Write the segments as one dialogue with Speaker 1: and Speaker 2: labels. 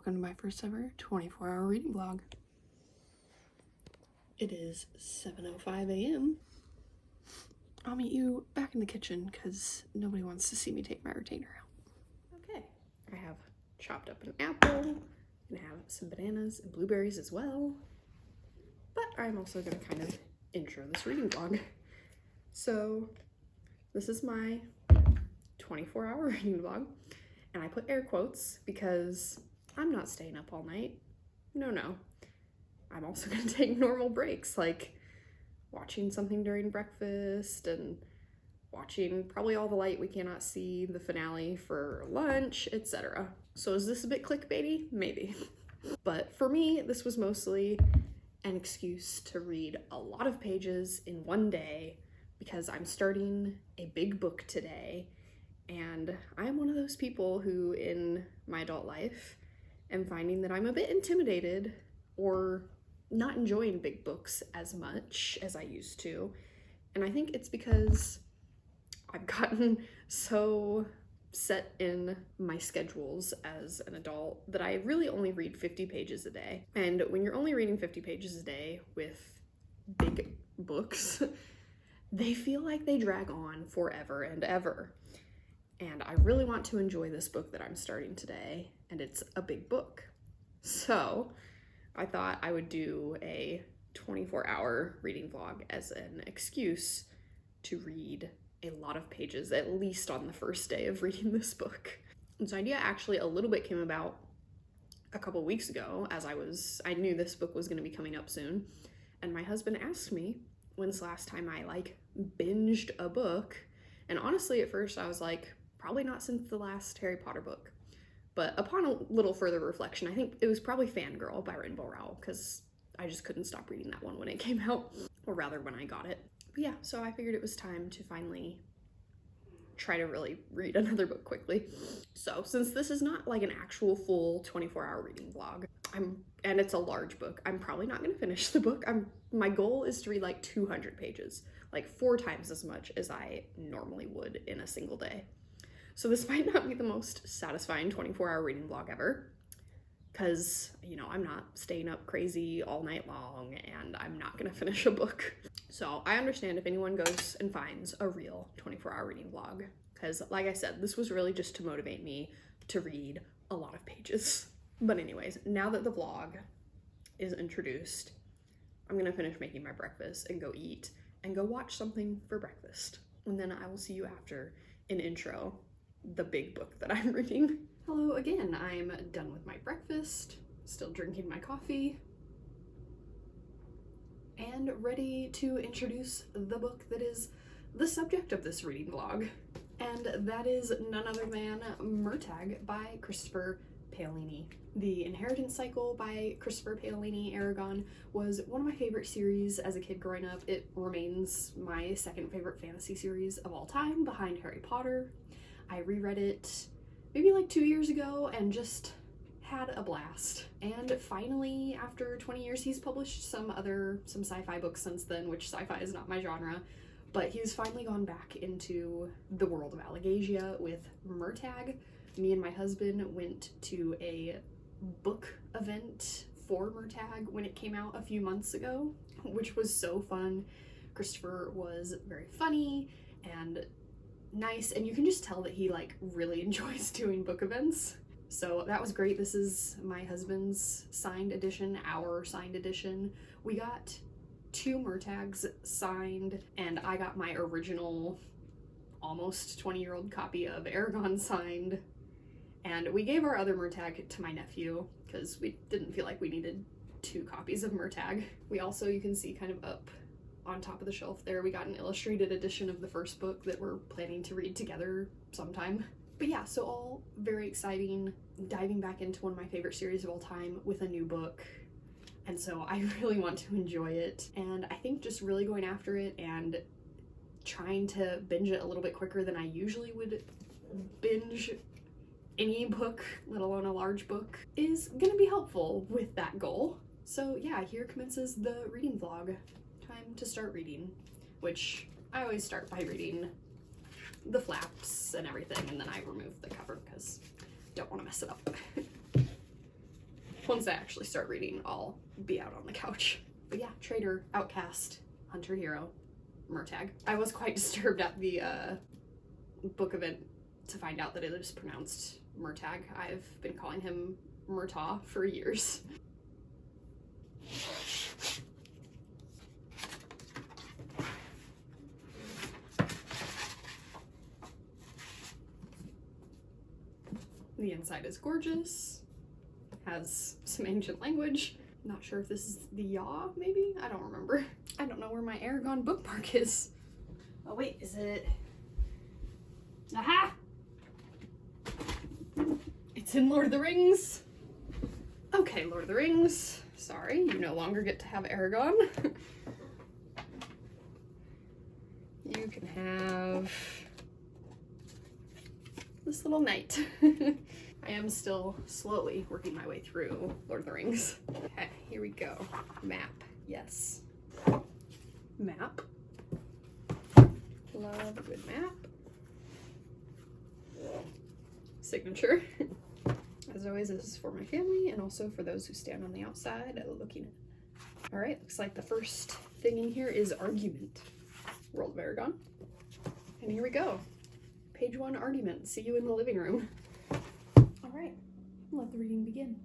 Speaker 1: welcome to my first ever 24-hour reading vlog. It is 7:05 a.m. I'll meet you back in the kitchen because nobody wants to see me take my retainer out. Okay, I have chopped up an apple and have some bananas and blueberries as well. But I'm also going to kind of intro this reading vlog. So this is my 24-hour reading vlog. And I put air quotes because I'm not staying up all night. No. I'm also gonna take normal breaks, like watching something during breakfast and watching probably All the Light We Cannot See, the finale for lunch, etc. So is this a bit clickbaity? Maybe. But for me, this was mostly an excuse to read a lot of pages in one day because I'm starting a big book today. And I'm one of those people who, in my adult life, am finding that I'm a bit intimidated or not enjoying big books as much as I used to. And I think it's because I've gotten so set in my schedules as an adult that I really only read 50 pages a day. And when you're only reading 50 pages a day with big books, they feel like they drag on forever and ever. And I really want to enjoy this book that I'm starting today, and it's a big book. So I thought I would do a 24-hour reading vlog as an excuse to read a lot of pages, at least on the first day of reading this book. This idea actually a little bit came about a couple weeks ago as I knew this book was going to be coming up soon, and my husband asked me when's the last time I binged a book. And honestly, at first I was like, probably not since the last Harry Potter book. But upon a little further reflection, I think it was probably Fangirl by Rainbow Rowell, because I just couldn't stop reading that one when it came out, or rather when I got it. But yeah, so I figured it was time to finally try to really read another book quickly. So since this is not like an actual full 24-hour reading vlog, and it's a large book, I'm probably not gonna finish the book. My goal is to read like 200 pages, like 4 times as much as I normally would in a single day. So this might not be the most satisfying 24-hour reading vlog ever, because, I'm not staying up crazy all night long, and I'm not gonna finish a book. So I understand if anyone goes and finds a real 24-hour reading vlog, because like I said, this was really just to motivate me to read a lot of pages. But anyways, now that the vlog is introduced, I'm gonna finish making my breakfast and go eat and go watch something for breakfast. And then I will see you after an intro the big book that I'm reading. Hello again, I'm done with my breakfast, still drinking my coffee, and ready to introduce the book that is the subject of this reading vlog. And that is none other than Murtagh by Christopher Paolini. The Inheritance Cycle by Christopher Paolini Aragon was one of my favorite series as a kid growing up. It remains my second favorite fantasy series of all time, behind Harry Potter. I reread it maybe like 2 years ago and just had a blast. And finally, after 20 years, he's published some sci-fi books since then, which sci-fi is not my genre, but he's finally gone back into the world of Allegasia with Murtagh. Me and my husband went to a book event for Murtagh when it came out a few months ago, which was so fun. Christopher was very funny and nice, and you can just tell that he really enjoys doing book events. So that was great. This is my husband's signed edition, our signed edition. We got 2 Murtaghs signed, and I got my original almost 20-year-old copy of Aragon signed. And we gave our other Murtagh to my nephew because we didn't feel like we needed 2 copies of Murtagh. We also, you can see kind of up on top of the shelf there, we got an illustrated edition of the first book that we're planning to read together sometime. But yeah, so all very exciting, diving back into one of my favorite series of all time with a new book. And so I really want to enjoy it. And I think just really going after it and trying to binge it a little bit quicker than I usually would binge any book, let alone a large book, is gonna be helpful with that goal. So yeah, here commences the reading vlog. Time to start reading, which I always start by reading the flaps and everything, and then I remove the cover because I don't want to mess it up. Once I actually start reading, I'll be out on the couch. But yeah, Trader, Outcast, Hunter Hero, Murtagh. I was quite disturbed at the book event to find out that it is pronounced Murtagh. I've been calling him Murtagh for years. The inside is gorgeous, has some ancient language. Not sure if this is the yaw, maybe? I don't remember. I don't know where my Aragon bookmark is. Oh wait, is it? Aha! It's in Lord of the Rings. Okay, Lord of the Rings. Sorry, you no longer get to have Aragon. You can have this little knight. I am still slowly working my way through Lord of the Rings. Okay, here we go. Map, yes. Map. Love a good map. Signature. As always, this is for my family and also for those who stand on the outside looking in. All right, looks like the first thing in here is argument. World of Aragon. And here we go. Page 1, argument. See you in the living room. All right, let the reading begin.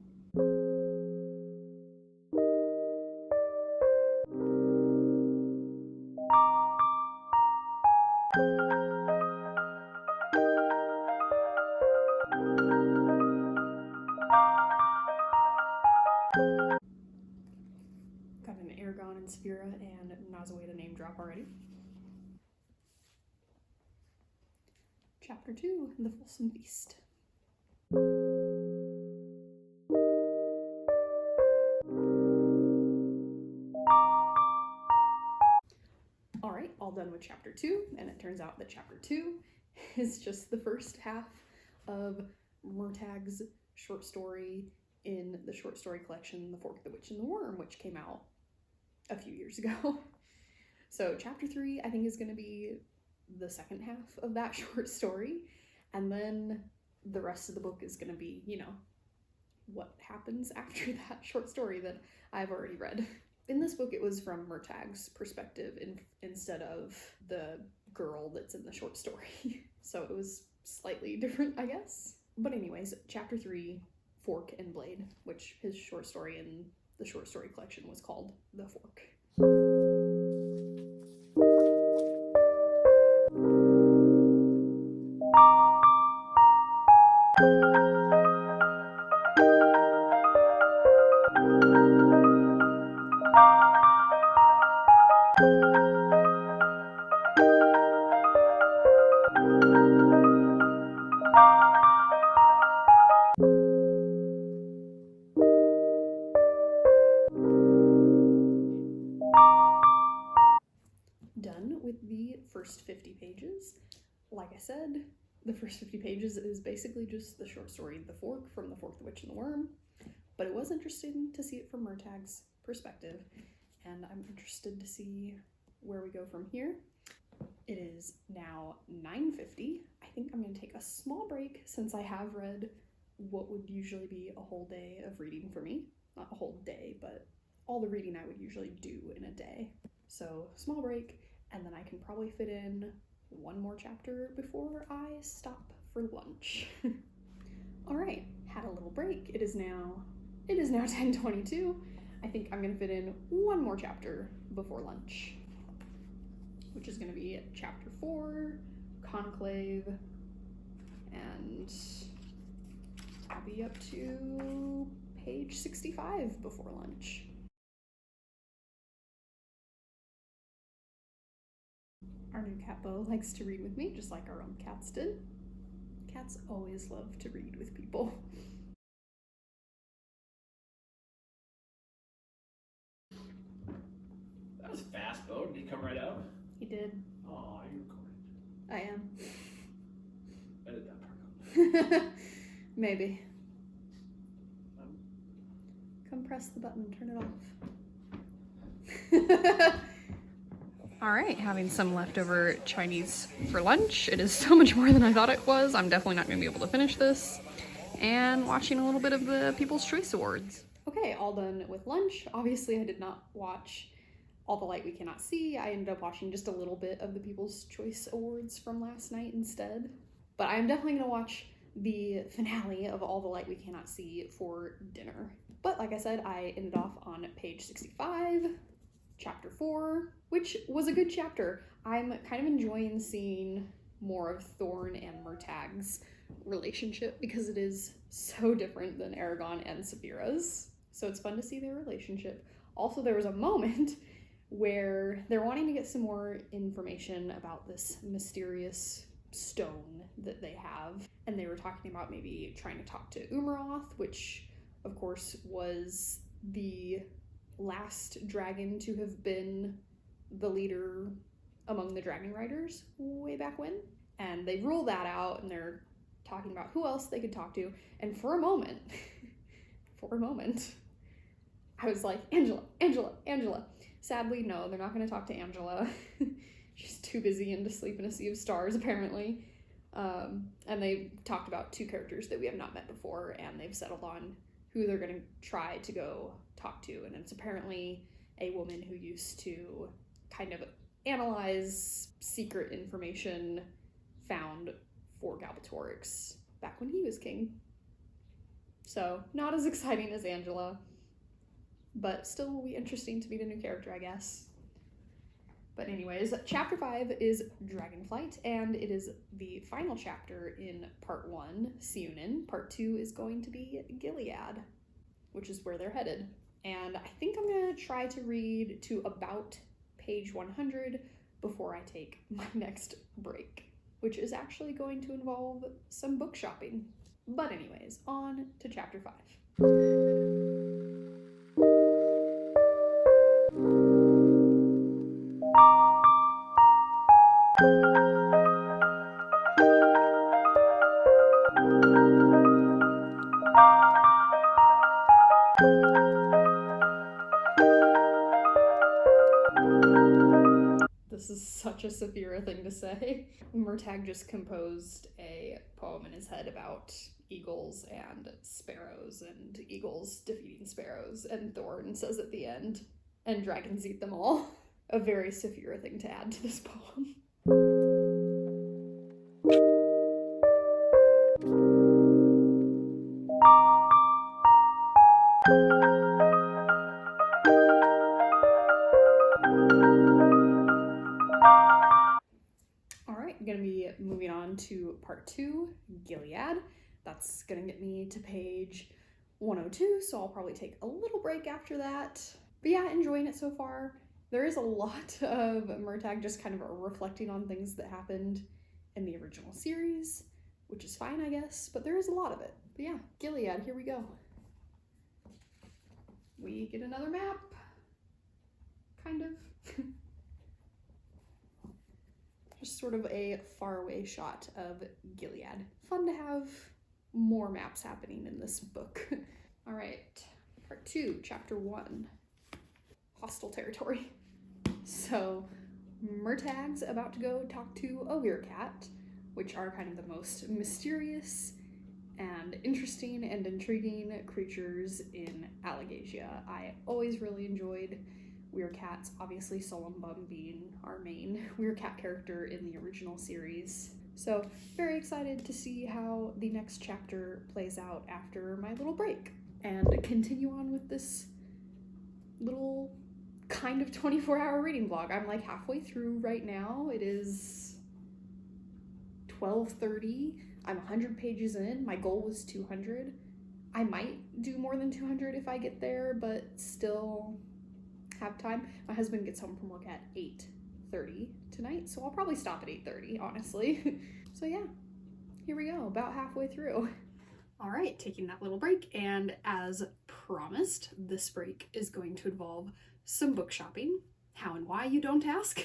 Speaker 1: Got an Aragon and Sphera and Nazaway to name drop already. Chapter 2, The Fulsome Feast. All right, all done with chapter 2, and it turns out that chapter 2 is just the first half of Murtagh's short story in the short story collection, The Fork, the Witch, and the Worm, which came out a few years ago. So chapter 3, I think, is going to be the second half of that short story, and then the rest of the book is going to be, you know, what happens after that short story that I've already read. In this book, it was from Murtagh's perspective instead of the girl that's in the short story. So it was slightly different, I guess. But anyways, chapter 3, Fork and Blade, which his short story in the short story collection was called The Fork. Done with the first 50 pages. Like I said, the first 50 pages is basically just the short story The Fork from The Fork, the Witch, and the Worm, but it was interesting to see it from Murtagh's perspective, and I'm interested to see where we go from here. It is now 9:50. I think I'm going to take a small break since I have read what would usually be a whole day of reading for me. Not a whole day, but all the reading I would usually do in a day. So small break, and then I can probably fit in one more chapter before I stop for lunch. All right, had a little break. It is now 10:22. I think I'm gonna fit in one more chapter before lunch, which is gonna be chapter 4, Conclave, and I'll be up to page 65 before lunch. Our new cat Bo likes to read with me, just like our own cats did. Cats always love to read with people.
Speaker 2: That was fast, Bo. Did he come right out?
Speaker 1: He did.
Speaker 2: Oh, you're recording.
Speaker 1: I am.
Speaker 2: Edit that part out.
Speaker 1: Maybe. Come press the button, turn it off. All right, having some leftover Chinese for lunch. It is so much more than I thought it was. I'm definitely not gonna be able to finish this. And watching a little bit of the People's Choice Awards. Okay, all done with lunch. Obviously, I did not watch All the Light We Cannot See. I ended up watching just a little bit of the People's Choice Awards from last night instead. But I'm definitely going to watch the finale of All the Light We Cannot See for dinner. But like I said, I ended off on page 65, chapter 4, which was a good chapter. I'm kind of enjoying seeing more of Thorne and Murtagh's relationship because it is so different than Aragon and Saphira's. So it's fun to see their relationship. Also, there was a moment where they're wanting to get some more information about this mysterious stone that they have, and they were talking about maybe trying to talk to Umaroth, which of course was the last dragon to have been the leader among the dragon riders way back when. And they rule that out, and they're talking about who else they could talk to. And for a moment, I was like, Angela. Sadly, no, they're not going to talk to Angela. She's too busy and to sleep in a sea of stars, apparently. And they talked about 2 characters that we have not met before, and they've settled on who they're going to try to go talk to. And it's apparently a woman who used to kind of analyze secret information found for Galbatorix back when he was king. So, not as exciting as Angela, but still will be interesting to meet a new character, I guess. But anyways, chapter 5 is Dragonflight, and it is the final chapter in part 1, Siunin. Part 2 is going to be Gilead, which is where they're headed. And I think I'm going to try to read to about page 100 before I take my next break, which is actually going to involve some book shopping. But anyways, on to chapter 5. This is such a Saphira thing to say. Murtagh just composed a poem in his head about eagles and sparrows, and eagles defeating sparrows, and Thorne says at the end, and dragons eat them all. A very Saphira thing to add to this poem. Going to be moving on to part 2, Gilead. That's going to get me to page 102, so I'll probably take a little break after that. But yeah, enjoying it so far. There is a lot of Murtagh just kind of reflecting on things that happened in the original series, which is fine, I guess, but there is a lot of it. But yeah, Gilead, here we go. We get another map, kind of. Just sort of a faraway shot of Gilead. Fun to have more maps happening in this book. All right, part 2, chapter 1, hostile territory. So Murtagh's about to go talk to a weircat, which are kind of the most mysterious and interesting and intriguing creatures in Allegasia. I always really enjoyed weircats, obviously Solumbum being our main weircat character in the original series. So very excited to see how the next chapter plays out after my little break and continue on with this little kind of 24-hour reading vlog. I'm like halfway through right now. It is 12:30. I'm 100 pages in. My goal was 200. I might do more than 200 if I get there, but still have time. My husband gets home from work at 8:30 tonight, so I'll probably stop at 8:30, honestly. So yeah, here we go, about halfway through. All right, taking that little break, and as promised, this break is going to involve some book shopping. How and why, you don't ask?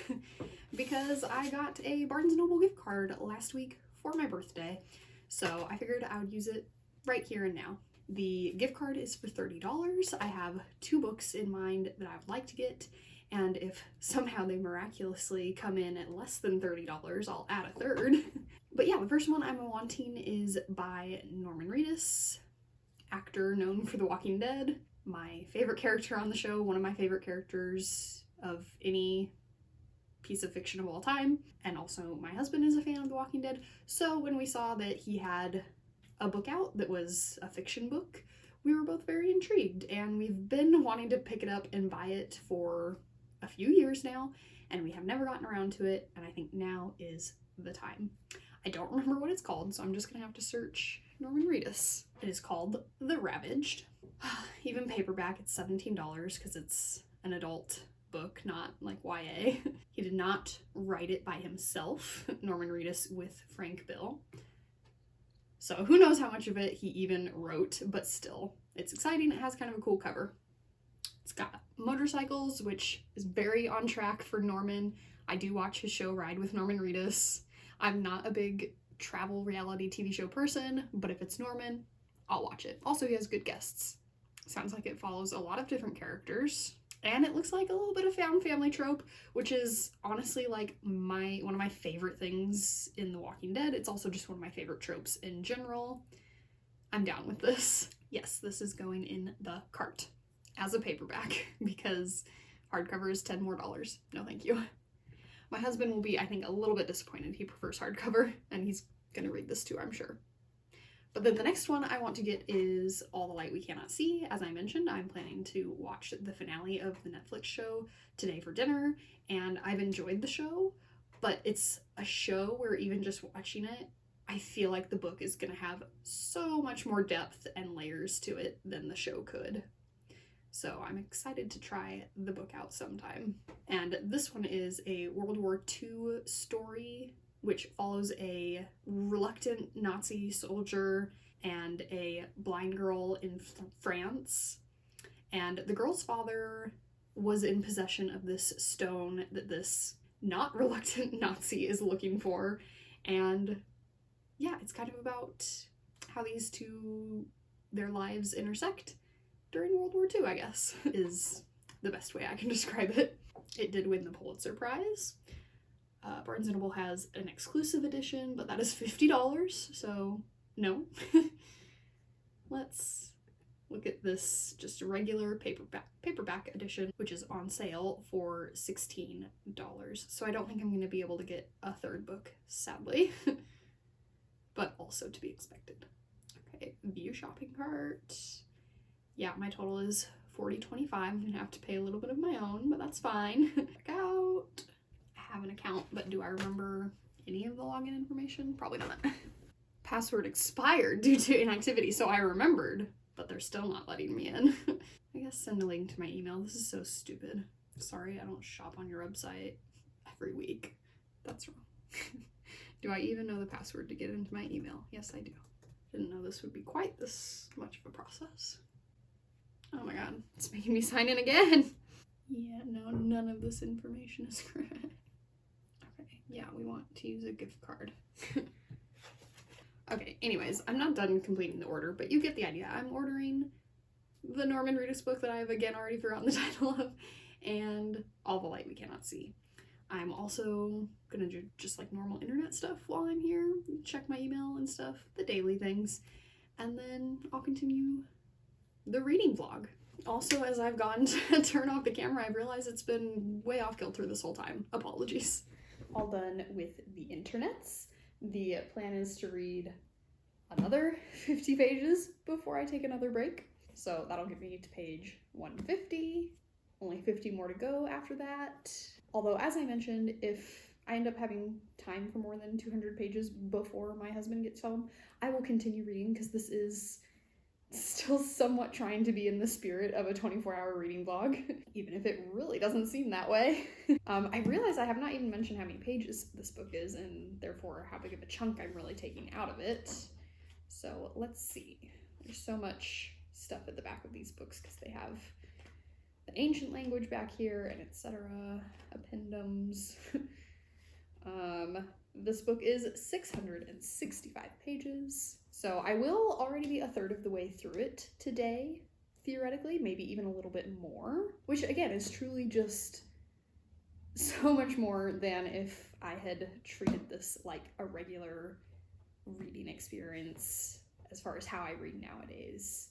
Speaker 1: Because I got a Barnes & Noble gift card last week for my birthday, so I figured I would use it right here and now. The gift card is for $30. I have 2 books in mind that I would like to get, and if somehow they miraculously come in at less than $30, I'll add a third. But yeah, the first one I'm wanting is by Norman Reedus, actor known for The Walking Dead. my favorite character on the show, one of my favorite characters of any piece of fiction of all time, and also my husband is a fan of The Walking Dead, so when we saw that he had a book out that was a fiction book, we were both very intrigued, and we've been wanting to pick it up and buy it for a few years now, and we have never gotten around to it, and I think now is the time. I don't remember what it's called, so I'm just gonna have to search Norman Reedus. It is called The Ravaged. Even paperback, it's $17 because it's an adult book, not like YA. He did not write it by himself, Norman Reedus with Frank Bill. So who knows how much of it he even wrote, but still, it's exciting. It has kind of a cool cover. It's got motorcycles, which is very on track for Norman. I do watch his show Ride with Norman Reedus. I'm not a big travel reality TV show person, but if it's Norman, I'll watch it. Also, he has good guests. Sounds like it follows a lot of different characters. And it looks like a little bit of found family trope, which is honestly like one of my favorite things in The Walking Dead. It's also just one of my favorite tropes in general. I'm down with this. Yes, this is going in the cart as a paperback because hardcover is $10 more. No, thank you. My husband will be, I think, a little bit disappointed. He prefers hardcover, and he's gonna read this too, I'm sure. But then the next one I want to get is All the Light We Cannot See. As I mentioned, I'm planning to watch the finale of the Netflix show today for dinner, and I've enjoyed the show, but it's a show where even just watching it, I feel like the book is gonna have so much more depth and layers to it than the show could. So I'm excited to try the book out sometime. And this one is a World War II story which follows a reluctant Nazi soldier and a blind girl in France. And the girl's father was in possession of this stone that this not reluctant Nazi is looking for. And yeah, it's kind of about how these two, their lives intersect during World War II, I guess, is the best way I can describe it. It did win the Pulitzer Prize. Barnes & Noble has an exclusive edition, but that is $50, so no. Let's look at this, just a regular paperback edition, which is on sale for $16. So I don't think I'm going to be able to get a third book, sadly, but also to be expected. Okay, view shopping cart. Yeah, my total is $40.25. I'm gonna have to pay a little bit of my own, but that's fine. Check out. I have an account, but do I remember any of the login information? Probably not. Password expired due to inactivity, so I remembered, but they're still not letting me in. I guess send a link to my email. This is so stupid. Sorry, I don't shop on your website every week. That's wrong. Do I even know the password to get into my email? Yes, I do. Didn't know this would be quite this much of a process. Oh my god, it's making me sign in again. Yeah, no, none of this information is correct. Okay, yeah, we want to use a gift card. Okay, anyways, I'm not done completing the order, but you get the idea. I'm ordering the Norman Reedus book that I have again already forgotten the title of, and All the Light We Cannot See. I'm also gonna do just like normal internet stuff while I'm here, check my email and stuff, the daily things, and then I'll continue the reading vlog. Also, as I've gone to turn off the camera, I've realized it's been way off kilter this whole time. Apologies. All done with the internets. The plan is to read another 50 pages before I take another break. So that'll get me to page 150. Only 50 more to go after that. Although, as I mentioned, if I end up having time for more than 200 pages before my husband gets home, I will continue reading because this is still somewhat trying to be in the spirit of a 24-hour reading vlog, even if it really doesn't seem that way. I realize I have not even mentioned how many pages this book is, and therefore how big of a chunk I'm really taking out of it. So let's see. There's so much stuff at the back of these books because they have the ancient language back here and etc. Appendums. This book is 665 pages. So I will already be a third of the way through it today, theoretically, maybe even a little bit more, which again is truly just so much more than if I had treated this like a regular reading experience as far as how I read nowadays.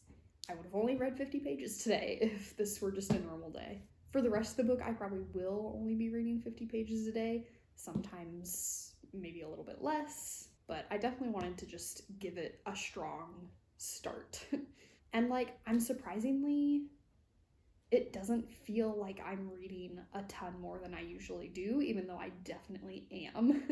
Speaker 1: I would have only read 50 pages today if this were just a normal day. For the rest of the book, I probably will only be reading 50 pages a day, sometimes maybe a little bit less, but I definitely wanted to just give it a strong start. And like, it doesn't feel like I'm reading a ton more than I usually do, even though I definitely am.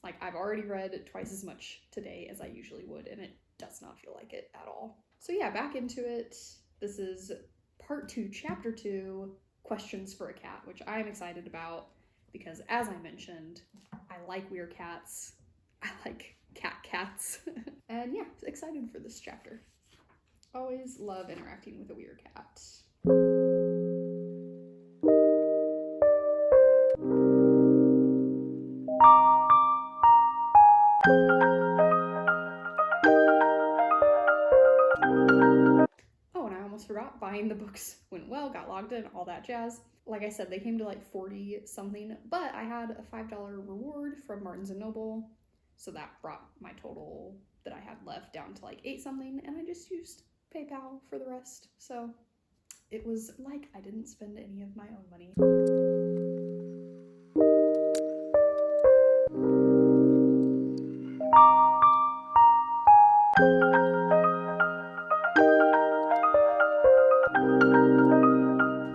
Speaker 1: Like, I've already read twice as much today as I usually would, and it does not feel like it at all. So yeah, back into it. This is part 2, chapter 2, Questions for a Cat, which I'm excited about because, as I mentioned, I like weird cats. I like cats. And yeah, excited for this chapter. Always love interacting with a weird cat. Oh, and I almost forgot, buying the books went well, got logged in, all that jazz. Like I said, they came to like 40 something, but I had a $5 reward from Martins & Noble, so that brought my total that I had left down to like 8 something, and I just used PayPal for the rest. So it was like I didn't spend any of my own money.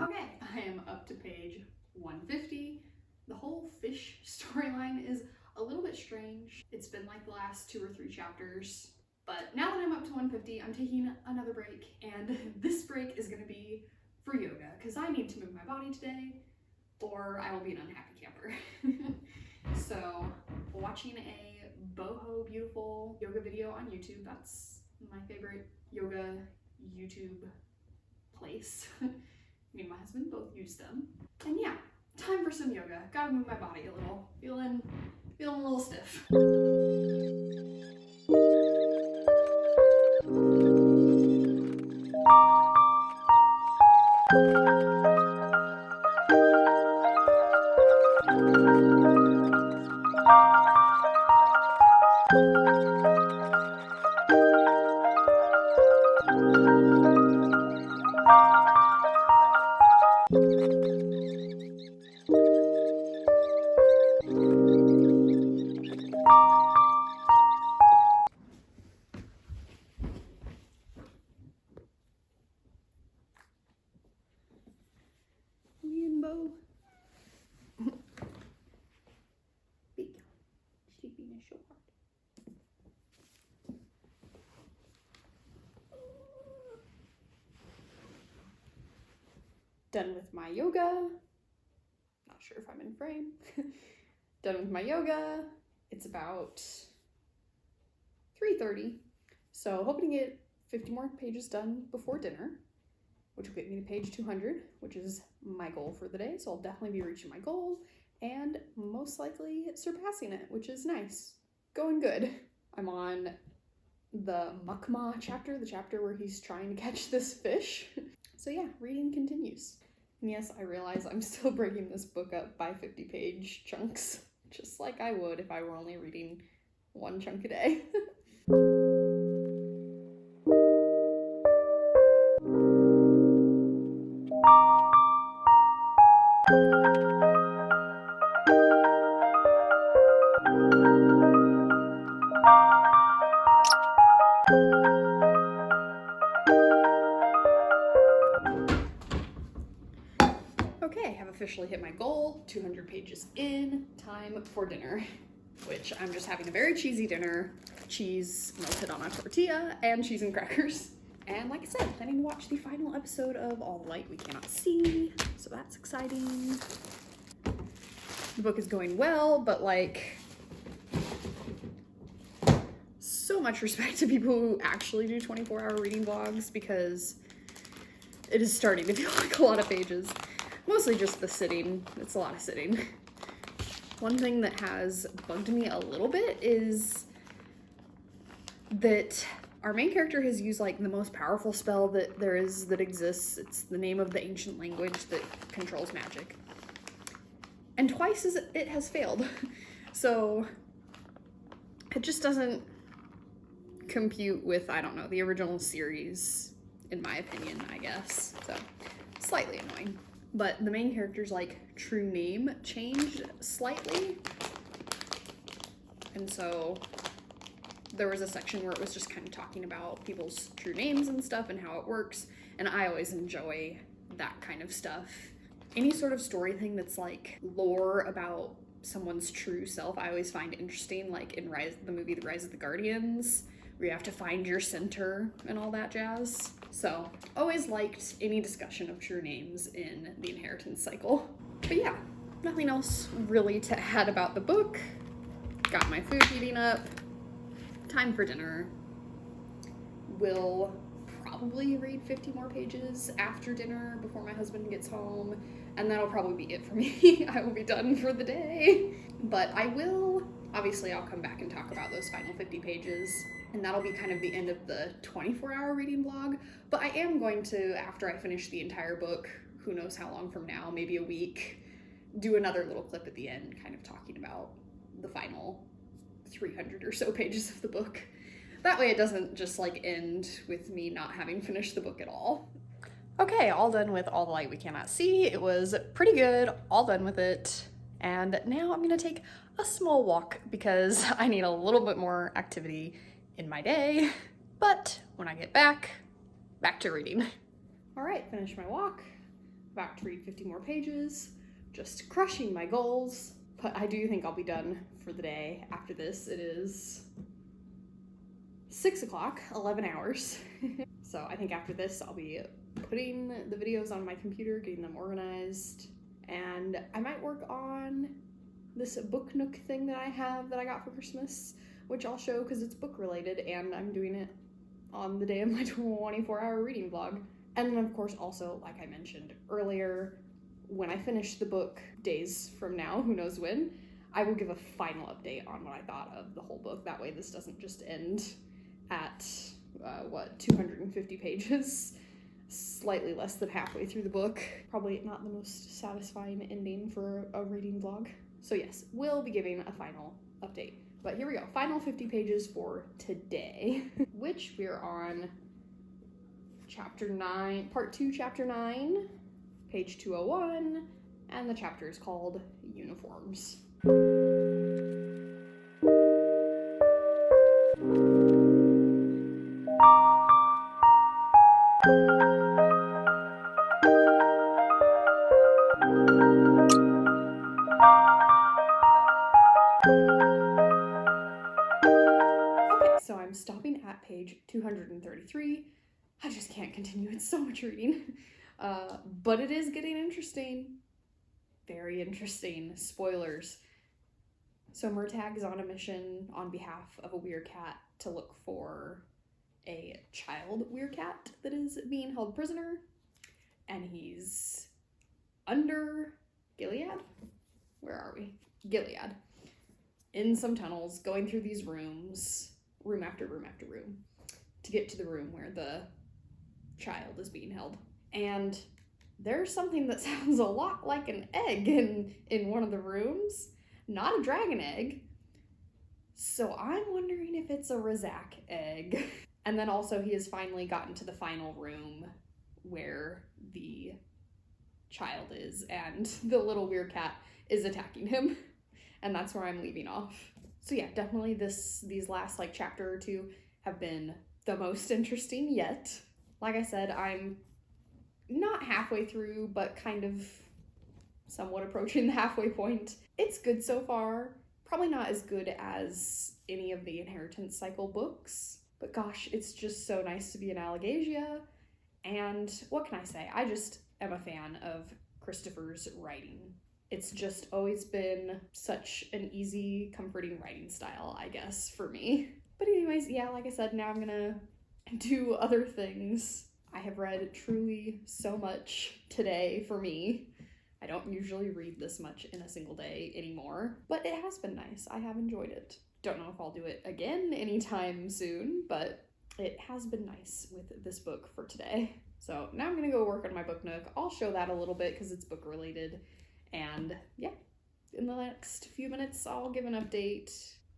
Speaker 1: Okay, I am up to page 150. The whole fish storyline is a little bit strange. It's been like the last 2 or 3 chapters. But now that I'm up to 150, I'm taking another break, and this break is gonna be for yoga, because I need to move my body today, or I will be an unhappy camper. So, watching a boho beautiful yoga video on YouTube, that's my favorite yoga YouTube place. Me and my husband both use them. And yeah, time for some yoga. Gotta move my body a little. Feeling a little stiff. Done with my yoga. Not sure if I'm in frame. Done with my yoga. It's about 3:30. So hoping to get 50 more pages done before dinner, which will get me to page 200, which is my goal for the day. So I'll definitely be reaching my goal and most likely surpassing it, which is nice. Going good. I'm on the Murtagh chapter, the chapter where he's trying to catch this fish. So yeah, reading continues. And yes, I realize I'm still breaking this book up by 50-page chunks, just like I would if I were only reading 1 chunk a day. Okay, I've officially hit my goal, 200 pages in, time for dinner, which I'm just having a very cheesy dinner, cheese melted on a tortilla, and cheese and crackers. And like I said, planning to watch the final episode of All the Light We Cannot See, so that's exciting. The book is going well, but like, so much respect to people who actually do 24-hour reading vlogs, because it is starting to feel like a lot of pages. Mostly just the sitting. It's a lot of sitting. One thing that has bugged me a little bit is that our main character has used like the most powerful spell that there is, that exists. It's the name of the ancient language that controls magic. And twice it has failed. So it just doesn't compute with, I don't know, the original series in my opinion, I guess. So, slightly annoying. But the main character's like true name changed slightly. And so there was a section where it was just kind of talking about people's true names and stuff and how it works. And I always enjoy that kind of stuff. Any sort of story thing that's like lore about someone's true self, I always find interesting, like in the movie The Rise of the Guardians, where you have to find your center and all that jazz. So, always liked any discussion of true names in the inheritance cycle. But yeah, nothing else really to add about the book. Got my food heating up. Time for dinner. Will probably read 50 more pages after dinner before my husband gets home, and that'll probably be it for me. I will be done for the day. But obviously I'll come back and talk about those final 50 pages, and that'll be kind of the end of the 24-hour reading vlog. But I am going to, after I finish the entire book, who knows how long from now, maybe a week, do another little clip at the end kind of talking about the final 300 or so pages of the book. That way it doesn't just like end with me not having finished the book at all. Okay, all done with All the Light We Cannot See. It was pretty good, all done with it. And now I'm gonna take a small walk because I need a little bit more activity in my day. But when I get back to reading. All right, finished my walk. Back to read 50 more pages. Just crushing my goals. But I do think I'll be done for the day after this. It is 6 o'clock, 11 hours. So I think after this, I'll be putting the videos on my computer, getting them organized, and I might work on this book nook thing that I have that I got for Christmas, which I'll show because it's book related, and I'm doing it on the day of my 24-hour reading vlog. And then of course also, like I mentioned earlier, when I finish the book days from now, who knows when, I will give a final update on what I thought of the whole book. That way this doesn't just end at, 250 pages, slightly less than halfway through the book. Probably not the most satisfying ending for a reading vlog. So yes, we'll be giving a final update. But here we go, final 50 pages for today, which we're on chapter 9, part 2, chapter 9, page 201, and the chapter is called Uniforms. So I'm stopping at page 233. I just can't continue, it's so much reading. But it is getting interesting. Very interesting. Spoilers. So Murtagh is on a mission on behalf of a weircat to look for a child weircat that is being held prisoner. And he's under Gilead? Where are we? Gilead. In some tunnels, going through these rooms, room after room after room, to get to the room where the child is being held. And there's something that sounds a lot like an egg in one of the rooms. Not a dragon egg. So I'm wondering if it's a Razak egg. And then also he has finally gotten to the final room where the child is, and the little weircat is attacking him. And that's where I'm leaving off. So yeah, definitely these last like chapter or two have been the most interesting yet. Like I said, I'm not halfway through, but kind of somewhat approaching the halfway point. It's good so far. Probably not as good as any of the Inheritance Cycle books, but gosh, it's just so nice to be in Alagasia. And what can I say? I just am a fan of Christopher's writing. It's just always been such an easy, comforting writing style, I guess, for me. But anyways, yeah, like I said, now I'm gonna do other things. I have read truly so much today for me. I don't usually read this much in a single day anymore, but it has been nice. I have enjoyed it. Don't know if I'll do it again anytime soon, but it has been nice with this book for today. So now I'm gonna go work on my book nook. I'll show that a little bit because it's book related. And yeah, in the next few minutes, I'll give an update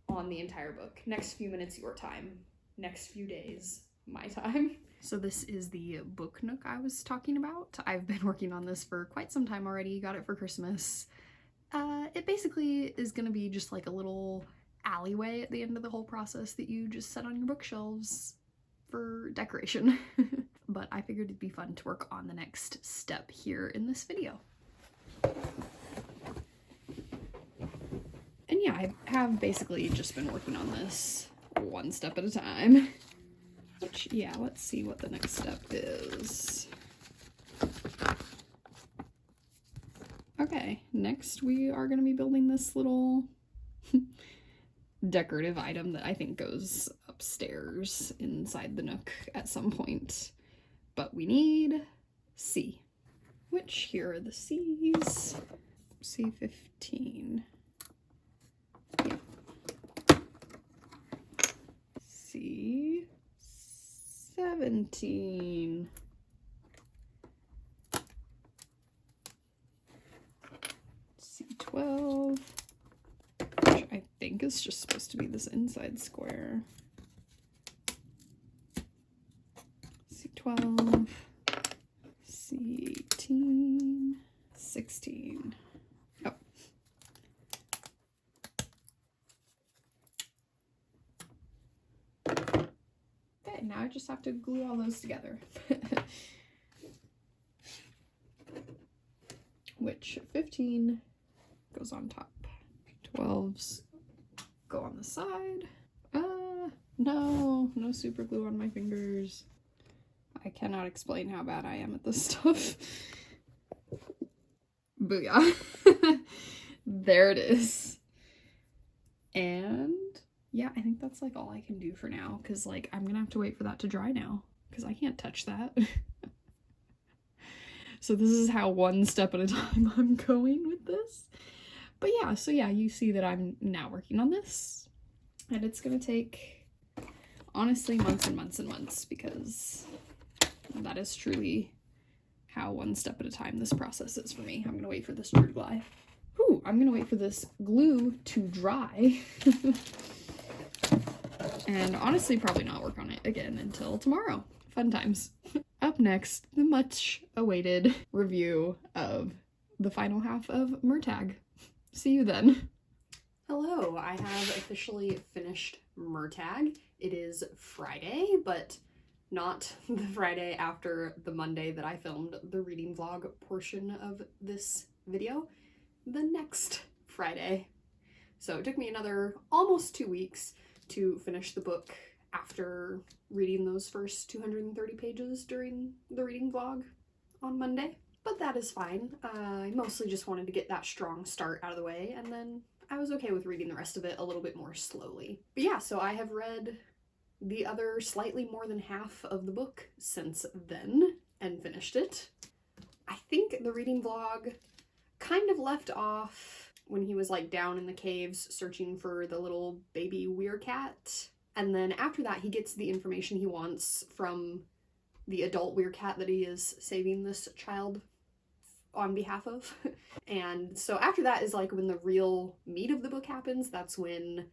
Speaker 1: on the entire book. Next few minutes, your time. Next few days, my time. So this is the book nook I was talking about. I've been working on this for quite some time already, got it for Christmas. It basically is gonna be just like a little alleyway at the end of the whole process that you just set on your bookshelves for decoration. But I figured it'd be fun to work on the next step here in this video. And yeah, I have basically just been working on this one step at a time. Which, yeah, let's see what the next step is. Okay, next we are going to be building this little decorative item that I think goes upstairs inside the nook at some point. But we need C, which here are the C's. C15. Yeah. C17. C12, which I think is just supposed to be this inside square. C12, C18, 16. Oh. Okay, now I just have to glue all those together. Which 15 goes on top. 12s go on the side. No super glue on my fingers. I cannot explain how bad I am at this stuff. Booyah. There it is. And yeah, I think that's like all I can do for now, because like I'm gonna have to wait for that to dry now, because I can't touch that. So this is how one step at a time I'm going with this. But yeah, so yeah, you see that I'm now working on this. And it's gonna take, honestly, months and months and months, because that is truly how one step at a time this process is for me. I'm gonna wait for this to dry. Ooh, I'm gonna wait for this glue to dry. And honestly, probably not work on it again until tomorrow. Fun times. Up next, the much awaited review of the final half of Murtagh. See you then. Hello, I have officially finished Murtagh. It is Friday, but not the Friday after the Monday that I filmed the reading vlog portion of this video. The next Friday. So it took me another almost 2 weeks to finish the book after reading those first 230 pages during the reading vlog on Monday. But that is fine. I mostly just wanted to get that strong start out of the way, and then I was okay with reading the rest of it a little bit more slowly. But yeah, so I have read the other slightly more than half of the book since then and finished it. I think the reading vlog kind of left off when he was like down in the caves searching for the little baby weircat. And then after that, he gets the information he wants from the adult weircat that he is saving this child on behalf of. And so after that is like when the real meat of the book happens. That's when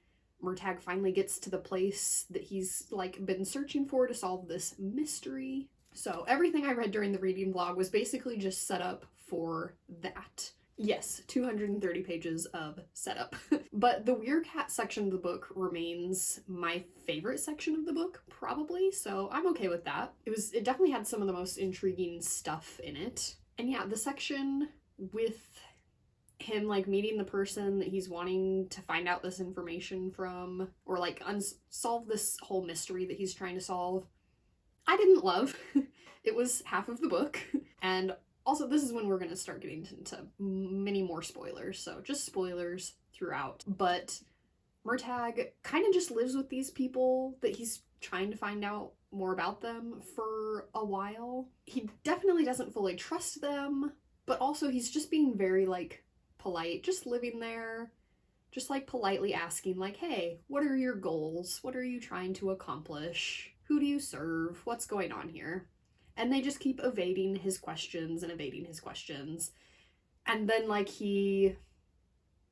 Speaker 1: Murtagh finally gets to the place that he's like been searching for to solve this mystery. So everything I read during the reading vlog was basically just set up for that. Yes, 230 pages of setup. But the weircat section of the book remains my favorite section of the book, probably, so I'm okay with that. It definitely had some of the most intriguing stuff in it. And yeah, the section with him like meeting the person that he's wanting to find out this information from, or like solve this whole mystery that he's trying to solve, I didn't love. It was half of the book, and also, this is when we're going to start getting into many more spoilers, so just spoilers throughout. But Murtagh kind of just lives with these people that he's trying to find out more about them for a while. He definitely doesn't fully trust them, but also he's just being very, like, polite, just living there, just, like, politely asking, like, hey, what are your goals? What are you trying to accomplish? Who do you serve? What's going on here? And they just keep evading his questions and evading his questions. And then, like, he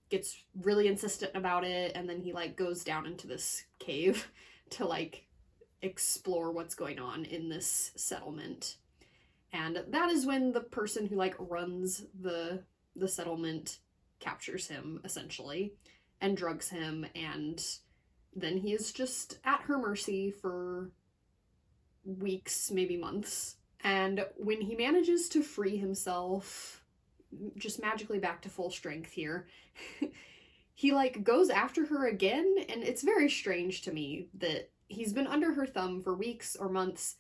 Speaker 1: gets really insistent about it, and then he, like, goes down into this cave to, like, explore what's going on in this settlement. And that is when the person who like runs the settlement captures him, essentially, and drugs him, and then he is just at her mercy for weeks, maybe months. And when he manages to free himself, just magically back to full strength here, he like goes after her again, and it's very strange to me that he's been under her thumb for weeks or months.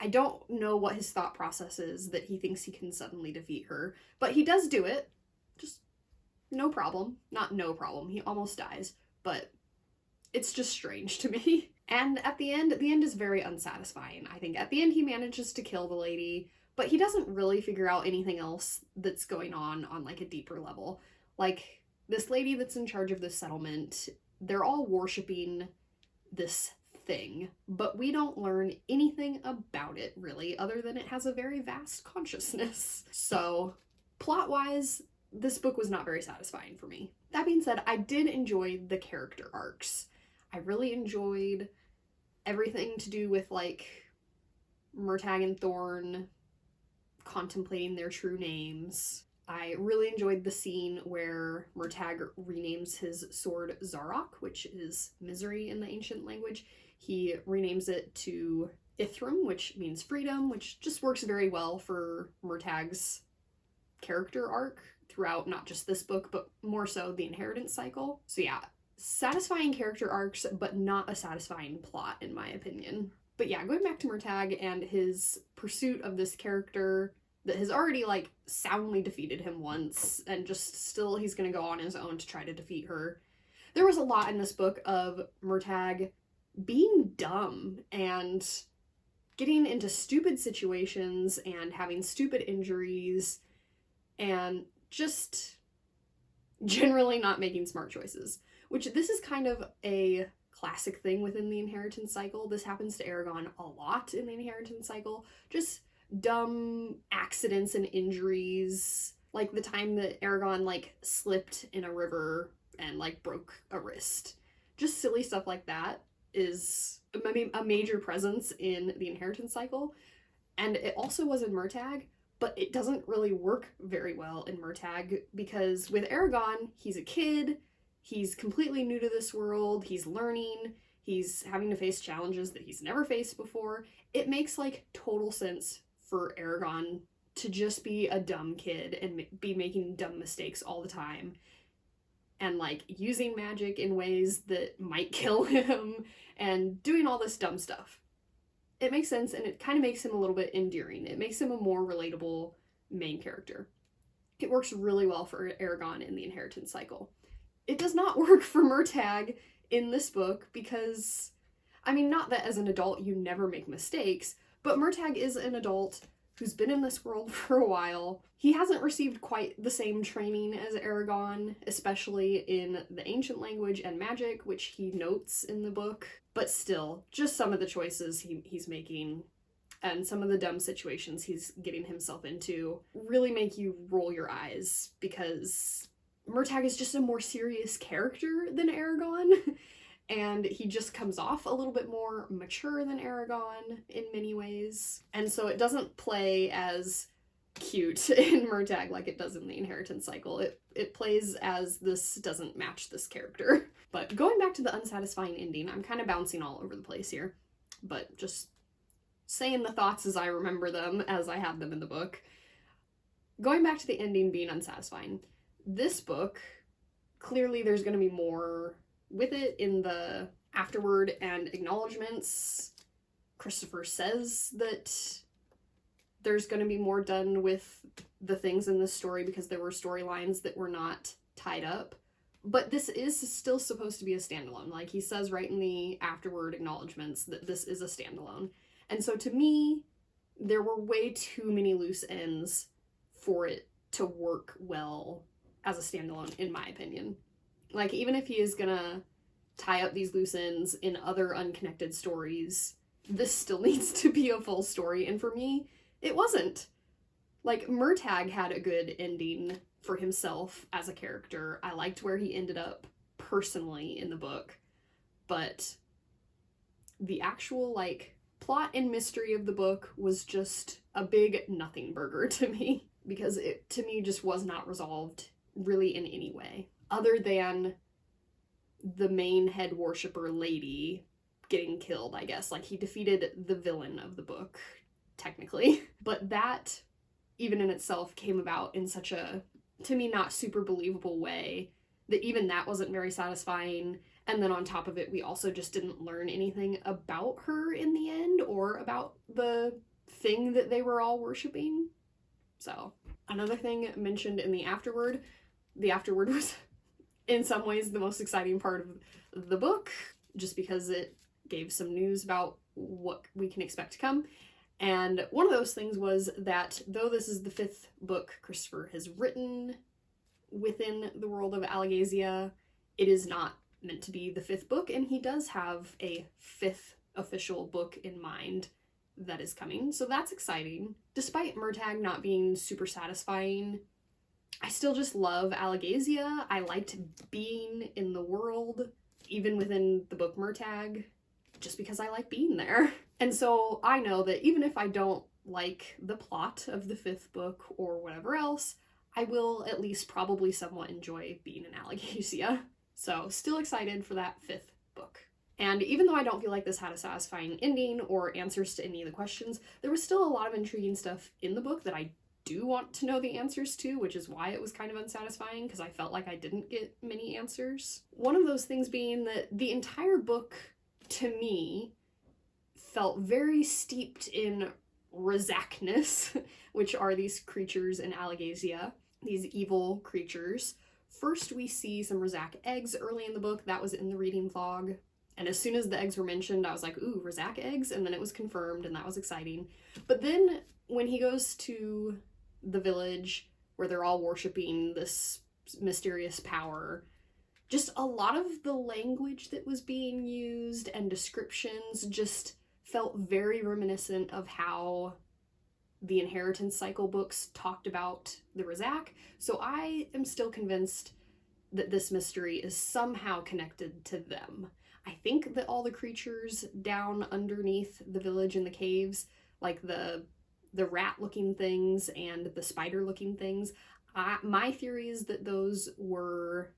Speaker 1: I don't know what his thought process is that he thinks he can suddenly defeat her, but he does do it. Just no problem. Not no problem. He almost dies, but it's just strange to me. And at the end is very unsatisfying. I think at the end he manages to kill the lady, but he doesn't really figure out anything else that's going on like a deeper level. Like, this lady that's in charge of this settlement, they're all worshiping this thing, but we don't learn anything about it really, other than it has a very vast consciousness. So, plot-wise, this book was not very satisfying for me. That being said, I did enjoy the character arcs. I really enjoyed everything to do with, like, Murtagh and Thorn contemplating their true names. I really enjoyed the scene where Murtagh renames his sword Zarok, which is misery in the ancient language. He renames it to Ithram, which means freedom, which just works very well for Murtagh's character arc throughout not just this book, but more so the inheritance cycle. So yeah, satisfying character arcs, but not a satisfying plot, in my opinion. But yeah, going back to Murtagh and his pursuit of this character that has already, like, soundly defeated him once, and just still he's gonna go on his own to try to defeat her. There was a lot in this book of Murtagh being dumb and getting into stupid situations and having stupid injuries and just generally not making smart choices. Which, this is kind of a classic thing within the inheritance cycle. This happens to Eragon a lot in the inheritance cycle. Just dumb accidents and injuries. Like the time that Eragon, like, slipped in a river and, like, broke a wrist. Just silly stuff like that is a major presence in the inheritance cycle. And it also was in Murtagh, but it doesn't really work very well in Murtagh because with Eragon, he's a kid, he's completely new to this world, he's learning, he's having to face challenges that he's never faced before. It makes, like, total sense for Eragon to just be a dumb kid and be making dumb mistakes all the time and, like, using magic in ways that might kill him and doing all this dumb stuff. It makes sense, and it kind of makes him a little bit endearing. It makes him a more relatable main character. It works really well for Eragon in the inheritance cycle. It does not work for Murtagh in this book because, I mean, not that as an adult you never make mistakes, but Murtagh is an adult who's been in this world for a while. He hasn't received quite the same training as Eragon, especially in the ancient language and magic, which he notes in the book. But still, just some of the choices he's making and some of the dumb situations he's getting himself into really make you roll your eyes because Murtagh is just a more serious character than Eragon. And he just comes off a little bit more mature than Eragon in many ways. And so it doesn't play as cute in Murtagh like it does in the inheritance cycle. It plays as this doesn't match this character. But going back to the unsatisfying ending, I'm kind of bouncing all over the place here. But just saying the thoughts as I remember them, as I had them in the book. Going back to the ending being unsatisfying. This book, clearly there's going to be more with it in the afterword and acknowledgements. Christopher says that there's going to be more done with the things in this story because there were storylines that were not tied up. But this is still supposed to be a standalone. Like, he says right in the afterward acknowledgements that this is a standalone. And so to me, there were way too many loose ends for it to work well as a standalone, in my opinion. Like, even if he is gonna tie up these loose ends in other unconnected stories, this still needs to be a full story, and for me, it wasn't. Like, Murtagh had a good ending for himself as a character. I liked where he ended up personally in the book, but the actual, like, plot and mystery of the book was just a big nothing burger to me, because it, to me, just was not resolved really in any way, other than the main head worshiper lady getting killed, I guess. Like, he defeated the villain of the book, technically. But that, even in itself, came about in such a, to me, not super believable way that even that wasn't very satisfying. And then on top of it, we also just didn't learn anything about her in the end, or about the thing that they were all worshipping. So, another thing mentioned in the afterword was in some ways the most exciting part of the book, just because it gave some news about what we can expect to come. And one of those things was that though this is the 5th book Christopher has written within the world of Alagasia, it is not meant to be the 5th book, and he does have a 5th official book in mind that is coming, so that's exciting. Despite Murtagh not being super satisfying, I still just love Alagasia. I liked being in the world, even within the book Murtagh, just because I like being there. And so I know that even if I don't like the plot of the 5th book or whatever else, I will at least probably somewhat enjoy being in Alagasia. So still excited for that 5th book. And even though I don't feel like this had a satisfying ending or answers to any of the questions, there was still a lot of intriguing stuff in the book that I do want to know the answers to, which is why it was kind of unsatisfying, because I felt like I didn't get many answers. One of those things being that the entire book, to me, felt very steeped in Razakness, which are these creatures in Alagasia, these evil creatures. First, we see some Razak eggs early in the book. That was in the reading vlog. And as soon as the eggs were mentioned, I was like, ooh, Razak eggs? And then it was confirmed, and that was exciting. But then when he goes to the village where they're all worshipping this mysterious power, just a lot of the language that was being used and descriptions just felt very reminiscent of how the Inheritance Cycle books talked about the Razak. So I am still convinced that this mystery is somehow connected to them. I think that all the creatures down underneath the village in the caves, like the rat-looking things and the spider-looking things, my theory is that those were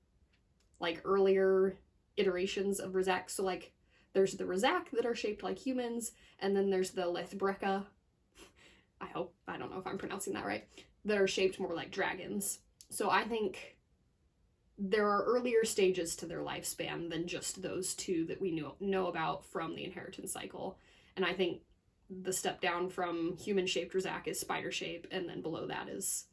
Speaker 1: like earlier iterations of Razak. So like there's the Razak that are shaped like humans, and then there's the Lethbreka, I don't know if I'm pronouncing that right, that are shaped more like dragons. So I think there are earlier stages to their lifespan than just those two that we know about from the Inheritance Cycle. And I think the step down from human-shaped Razak is spider shape, and then below that is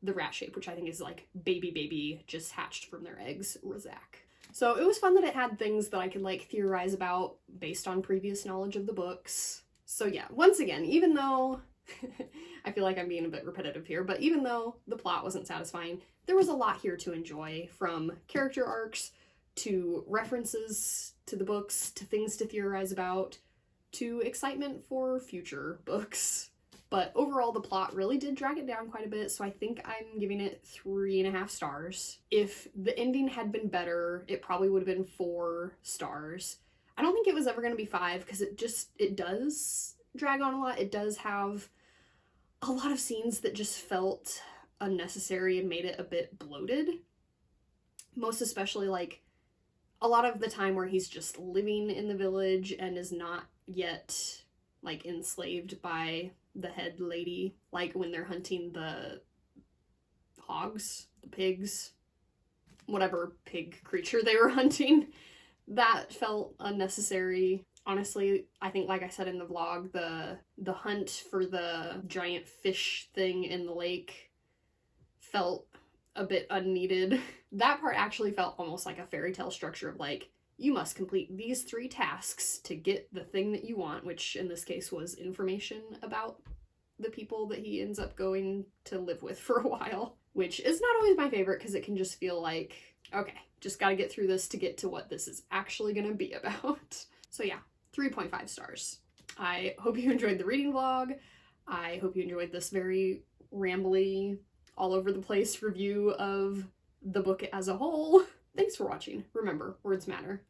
Speaker 1: the rat shape, which I think is like baby just hatched from their eggs Razak. So it was fun that it had things that I could like theorize about based on previous knowledge of the books. So yeah, once again, even though I feel like I'm being a bit repetitive here, but even though the plot wasn't satisfying, there was a lot here to enjoy, from character arcs to references to the books to things to theorize about to excitement for future books. But overall, the plot really did drag it down quite a bit, so I think I'm giving it 3.5 stars. If the ending had been better, it probably would have been 4 stars. I don't think it was ever going to be 5, because it does drag on a lot. It does have a lot of scenes that just felt unnecessary and made it a bit bloated. Most especially, like, a lot of the time where he's just living in the village and is not yet, like, enslaved by the head lady. Like, when they're hunting the hogs, the pigs, whatever pig creature they were hunting. That felt unnecessary. Honestly, I think, like I said in the vlog, the hunt for the giant fish thing in the lake felt a bit unneeded. That part actually felt almost like a fairy tale structure of like, you must complete these 3 tasks to get the thing that you want, which in this case was information about the people that he ends up going to live with for a while, which is not always my favorite because it can just feel like, okay, just gotta get through this to get to what this is actually gonna be about. So yeah, 3.5 stars. I hope you enjoyed the reading vlog. I hope you enjoyed this very rambly, all over the place review of the book as a whole. Thanks for watching. Remember, words matter.